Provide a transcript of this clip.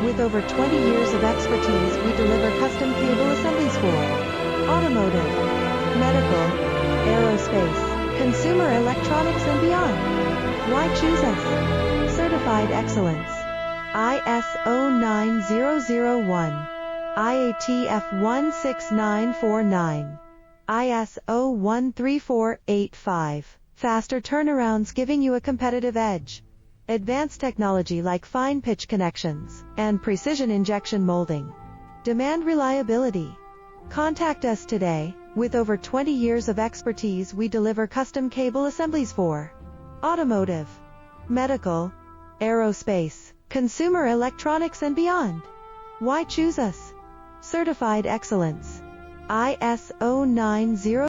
With over 20 years of expertise, we deliver custom cable assemblies for automotive, medical, aerospace, consumer electronics and beyond. Why choose us? Certified excellence. ISO 9001, IATF 16949, ISO 13485. Faster turnarounds giving you a competitive edge. Advanced technology like fine pitch connections and precision injection molding. Demand reliability. Contact us today. With over 20 years of expertise, we deliver custom cable assemblies for automotive, medical, aerospace, consumer electronics and beyond. Why choose us? Certified excellence. ISO 90